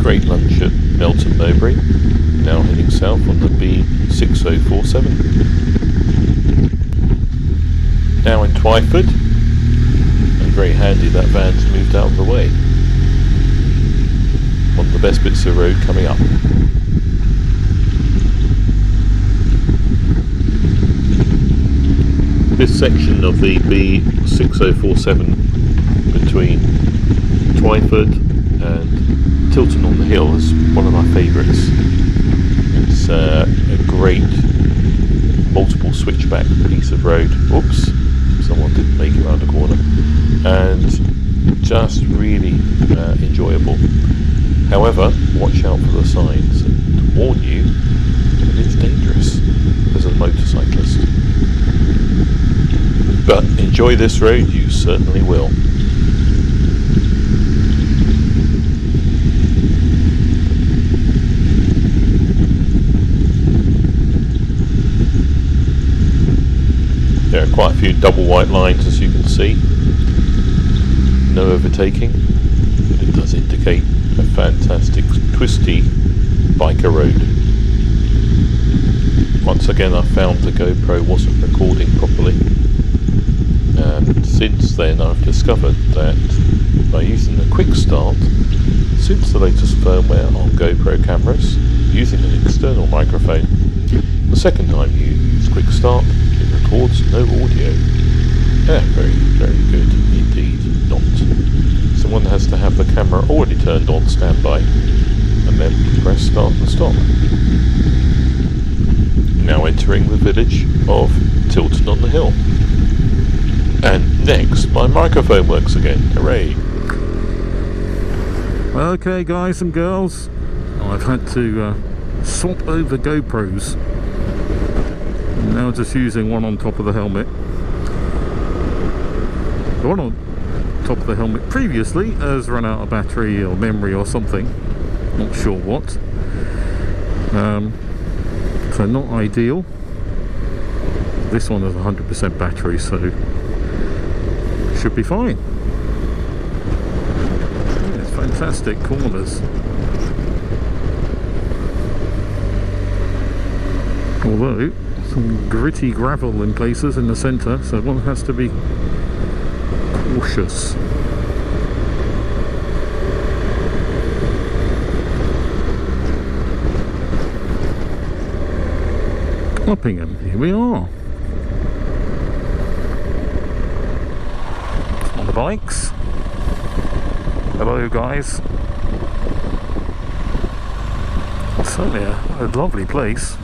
great lunch at Melton Mowbray. Now heading south on the B6047. Now in Twyford, and very handy that van's moved out of the way. One of the best bits of road coming up. This section of the B6047 between Twyford and Tilton on the Hill is one of my favourites. It's a great multiple switchback piece of road. Oops, someone didn't make it around the corner. And just really enjoyable. However, watch out for the signs and warn you that it's dangerous as a motorcyclist. But enjoy this road, you certainly will. There are quite a few double white lines, as you can see. No overtaking, but it does indicate a fantastic twisty biker road. Once again I found the GoPro wasn't recording properly, and since then I've discovered that by using the quick start, since the latest firmware on GoPro cameras, using an external microphone, the second time you use quick start it records no audio. Yeah, very, very good indeed. Not. So one has to have the camera already turned on standby and then press start and stop. Now entering the village of Tilton on the Hill. And next, my microphone works again. Hooray! Okay guys and girls, I've had to swap over GoPros. I'm now just using one on top of the helmet. The one on top of the helmet previously has run out of battery or memory or something, not sure what, so not ideal. This one has 100% battery, so should be fine. Yeah, it's fantastic corners, although some gritty gravel in places in the centre, so one has to be cautious. Uppingham, here we are. On the bikes. Hello guys. It's certainly a lovely place.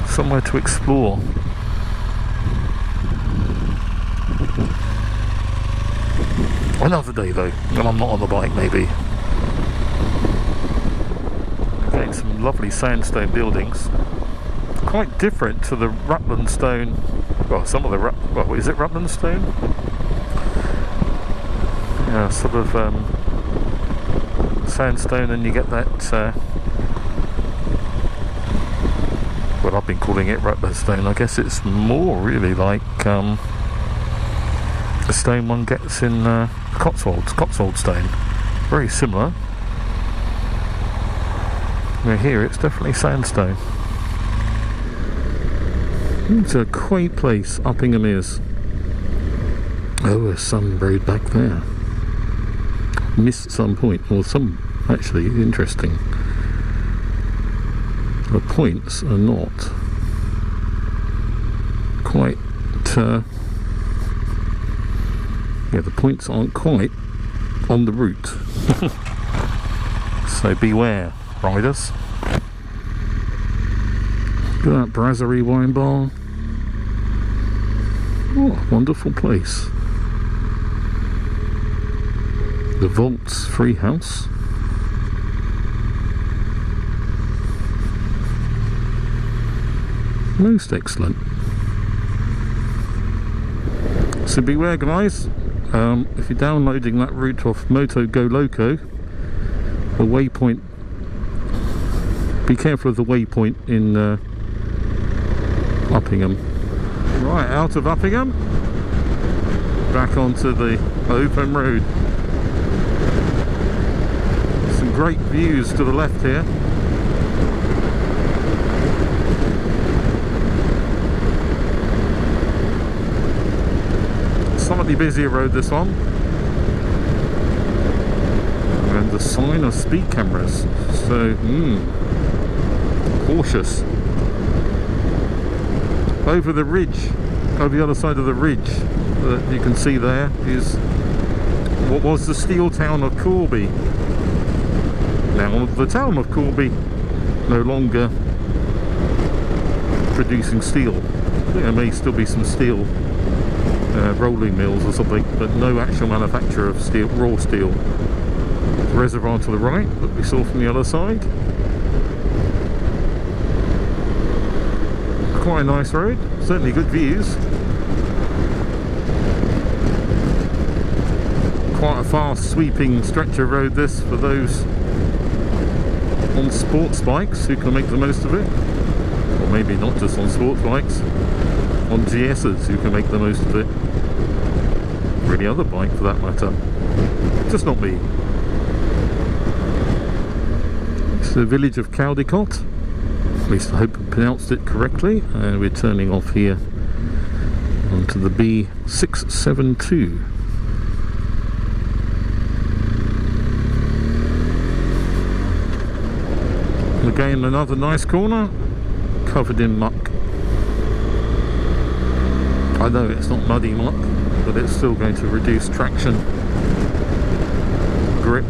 Somewhere to explore. Another day though, when I'm not on the bike maybe. Again, some lovely sandstone buildings. Quite different to the Rutland stone. Well, some of the well, is it Rutland stone? Yeah, sort of sandstone, and you get that. Well, I've been calling it Rutland stone. I guess it's more really like the stone one gets in Cotswold stone. Very similar. Where here it's definitely sandstone. It's a quaint place, Uppingham is. Oh, there's some road back there. Missed some point, or some actually interesting. The points are not quite. Yeah, the points aren't quite on the route. So beware, riders. Look at that Brasserie wine bar. Oh, wonderful place. The Vaults Free House. Most excellent. So beware guys, if you're downloading that route off Moto Go Loco, the waypoint, be careful of the waypoint in Uppingham. Right, out of Uppingham, back onto the open road. Some great views to the left here. Slightly busier road, this one. And the sign of speed cameras. So, cautious. Over the ridge, over the other side of the ridge that you can see there is what was the steel town of Corby. Now the town of Corby no longer producing steel. I think there may still be some steel rolling mills or something, but no actual manufacture of steel, raw steel. The reservoir to the right that we saw from the other side. Quite a nice road, certainly good views. Quite a fast sweeping stretch of road this for those on sports bikes who can make the most of it. Or maybe not just on sports bikes, on GS's who can make the most of it. Or any other bike for that matter. Just not me. It's the village of Caldicott. At least I hope I pronounced it correctly. And we're turning off here onto the B672. Again, another nice corner, covered in muck. I know it's not muddy muck, but it's still going to reduce traction, grip.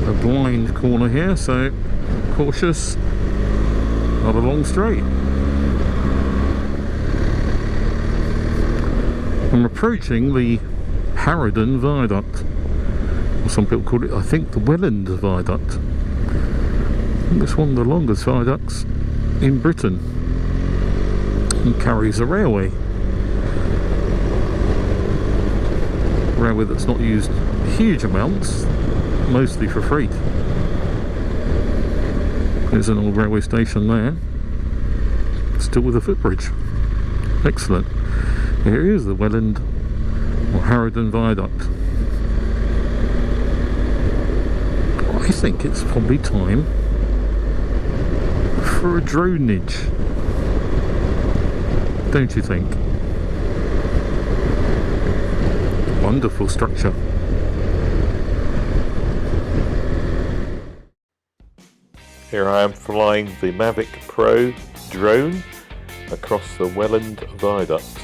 A blind corner here, so cautious, not a long straight. I'm approaching the Harrowden Viaduct. Some people call it, I think, the Welland Viaduct. I think it's one of the longest viaducts in Britain and carries a railway. Railway that's not used huge amounts, mostly for freight. There's an old railway station there, still with a footbridge. Excellent. Here is the Welland or Harrowden Viaduct. I think it's probably time for a dronage, don't you think? Wonderful structure. Here I am flying the Mavic Pro Drone across the Welland Viaduct.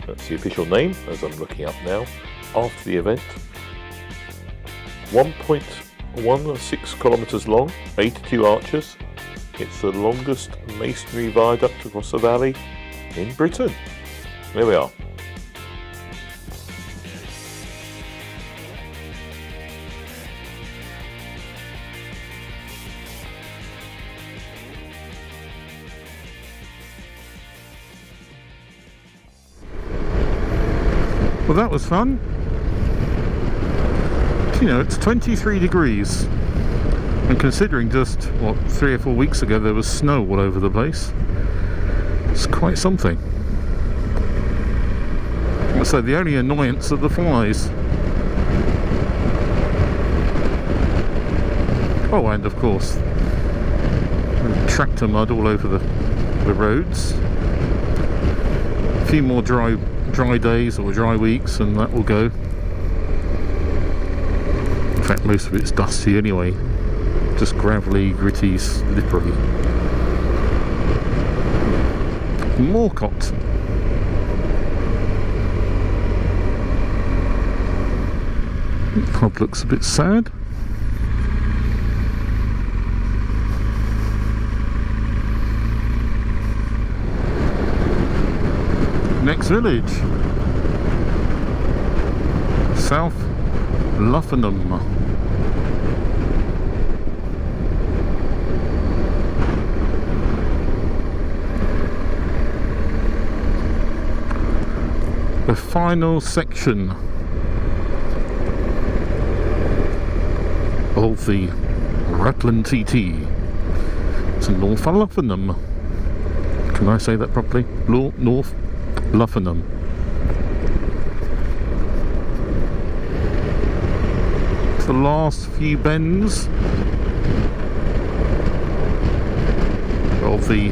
That's the official name, as I'm looking up now, after the event. 1.16 kilometres long, 82 arches. It's the longest masonry viaduct across the valley in Britain. There we are. Well, that was fun. You know, it's 23 degrees, and considering just, what, 3 or 4 weeks ago there was snow all over the place, it's quite something. So the only annoyance are the flies. Oh, and of course, tractor mud all over the roads. A few more dry days or dry weeks and that will go. In fact, most of it's dusty anyway, just gravelly, gritty, slippery. Morcott. The pub looks a bit sad. Next village, South Luffingham. The final section of the Rutland TT. It's North Luffingham. Can I say that properly? North Luffingham. the last few bends of the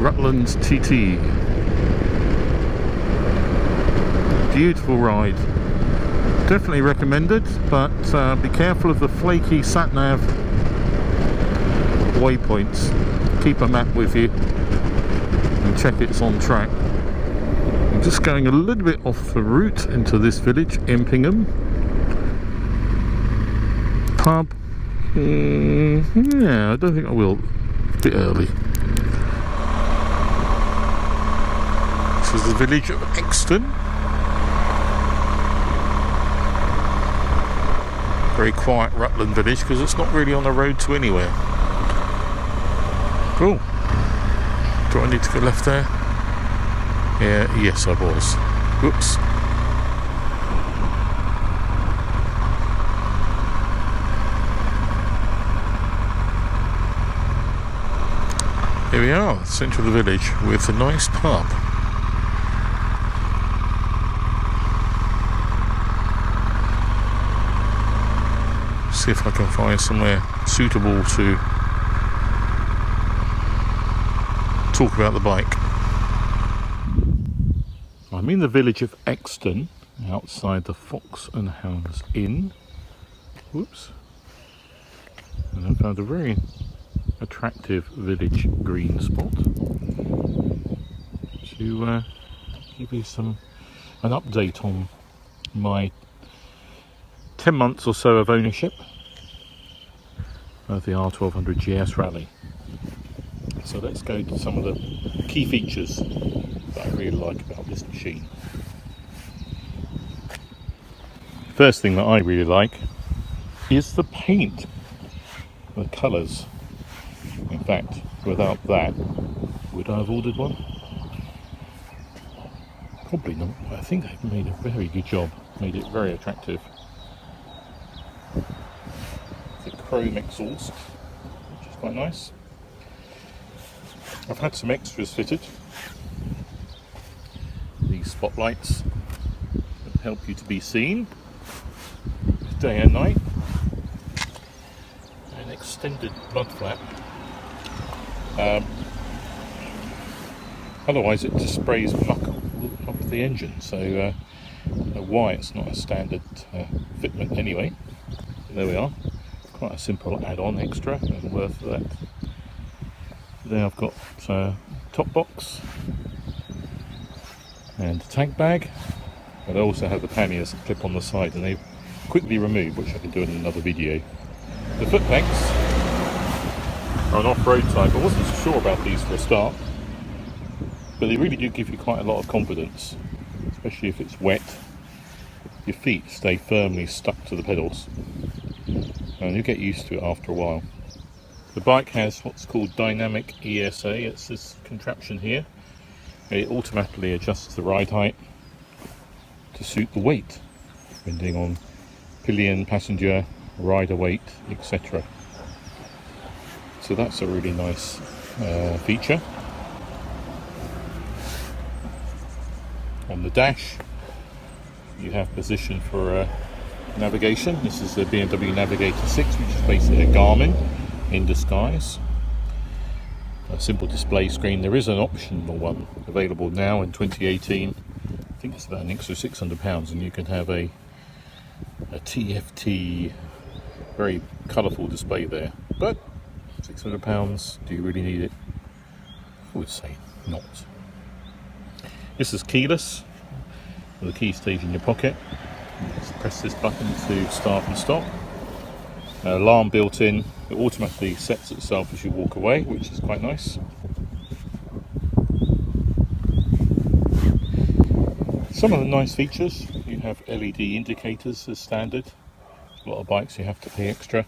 Rutland TT. Beautiful ride. Definitely recommended, but be careful of the flaky sat-nav waypoints. Keep a map with you and check it's on track. I'm just going a little bit off the route into this village, Empingham. Pub. Yeah, I don't think I will. A bit early. This is the village of Exton. Very quiet Rutland village because it's not really on the road to anywhere. Cool. Do I need to go left there? Yeah, yes I was. Whoops. Here we are, centre of the village with a nice pub. See if I can find somewhere suitable to talk about the bike. I'm in the village of Exton, outside the Fox and Hounds Inn. Whoops. And I found a very attractive village green spot to give you an update on my 10 months or so of ownership of the R1200GS Rallye. So let's go to some of the key features that I really like about this machine. First thing that I really like is the paint, the colours. In fact, without that, would I have ordered one? Probably not. I think they've made a very good job, made it very attractive. The chrome exhaust, which is quite nice. I've had some extras fitted. These spotlights that help you to be seen day and night. An extended mud flap. Otherwise it just sprays muck up the engine, so I don't know why it's not a standard fitment anyway. But there we are. Quite a simple add-on extra and worth that. Then I've got top box and a tank bag, but I also have the panniers that clip on the side, and they quickly remove, which I can do in another video. The foot pegs are an off-road type. I wasn't sure about these for a start, but they really do give you quite a lot of confidence, especially if it's wet. Your feet stay firmly stuck to the pedals, and you get used to it after a while. The bike has what's called dynamic ESA. It's this contraption here. It automatically adjusts the ride height to suit the weight, depending on pillion, passenger, rider weight, etc. So that's a really nice feature. On the dash, you have position for navigation. This is the BMW Navigator 6, which is basically a Garmin in disguise. A simple display screen. There is an optional one available now in 2018. I think it's about an extra £600, and you can have a TFT, very colourful display there. But £600, do you really need it? I would say not. This is keyless, with the key stage in your pocket. Just press this button to start and stop. Alarm built in. It automatically sets itself as you walk away, which is quite nice. Some of the nice features, you have LED indicators as standard. A lot of bikes you have to pay extra.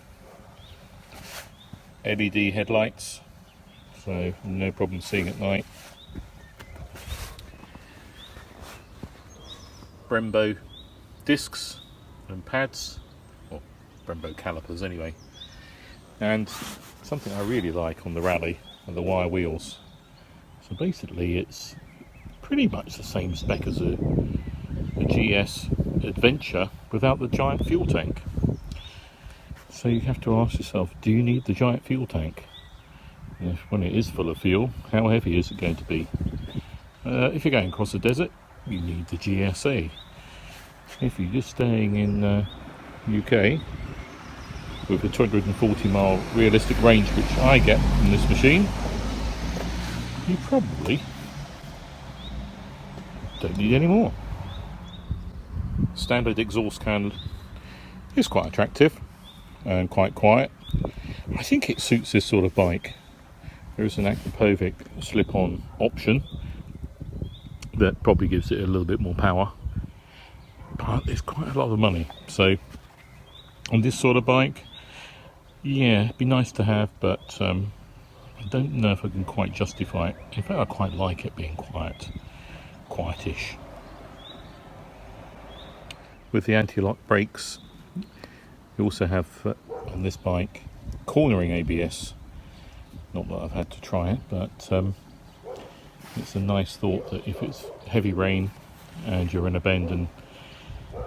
LED headlights, so no problem seeing at night. Brembo discs and pads, or Brembo calipers anyway. And something I really like on the Rallye are the wire wheels. So basically it's pretty much the same spec as a GS Adventure without the giant fuel tank. So you have to ask yourself, do you need the giant fuel tank? And when it is full of fuel, how heavy is it going to be? If you're going across the desert, you need the GSA. If you're just staying in UK with a 240 mile realistic range, which I get from this machine, you probably don't need any more. Standard exhaust can is quite attractive and quite quiet. I think it suits this sort of bike. There is an Akrapovic slip-on option that probably gives it a little bit more power, but it's quite a lot of money. So on this sort of bike, yeah, it'd be nice to have, but I don't know if I can quite justify it. In fact, I quite like it being quietish. With the anti-lock brakes, you also have on this bike cornering ABS. Not that I've had to try it, but it's a nice thought that if it's heavy rain and you're in a bend and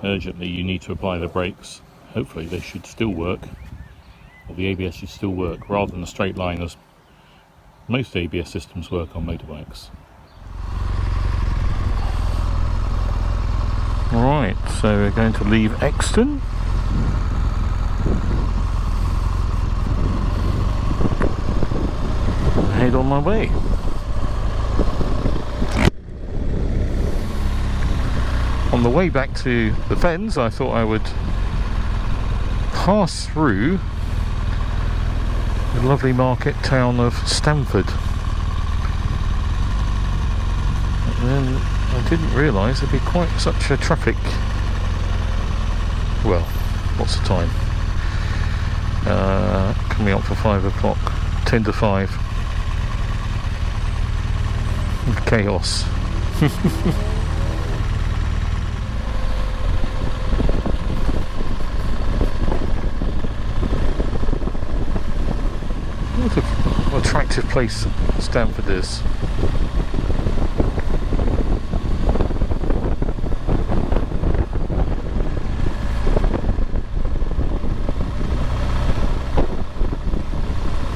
urgently you need to apply the brakes, hopefully they should still work, or the ABS should still work, rather than a straight line as most ABS systems work on motorbikes. Alright, so we're going to leave Exton. Head on my way. On the way back to the Fens, I thought I would pass through the lovely market town of Stamford. And then I didn't realise there'd be quite such a traffic. Well, what's the time? Coming up for 5 o'clock, 10 to 5. Chaos. What an attractive place Stamford is.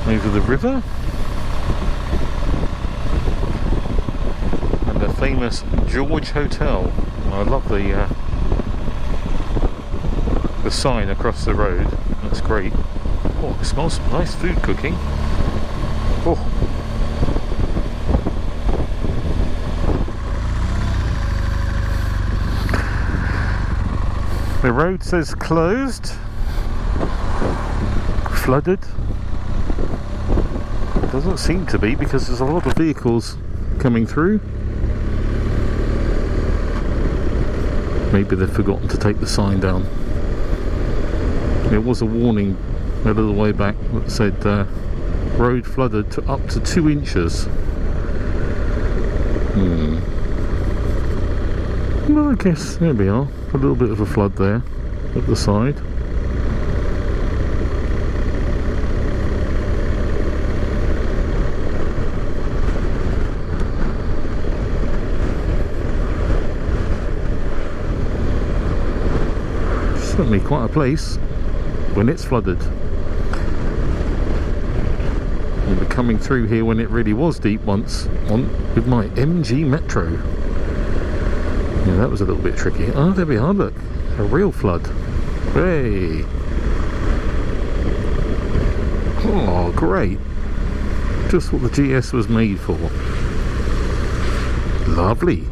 Over the river. Famous George Hotel. I love the sign across the road. That's great. Oh, it smells nice food cooking. Oh. The road says closed, flooded. It doesn't seem to be, because there's a lot of vehicles coming through. Maybe they've forgotten to take the sign down. There was a warning a little way back that said road flooded to up to 2 inches. Well, I guess there we are. A little bit of a flood there at the side. Certainly quite a place when it's flooded. I'll be coming through here when it really was deep once with my MG Metro. Yeah, that was a little bit tricky. Oh, there we are, look. A real flood. Hey! Oh, great. Just what the GS was made for. Lovely.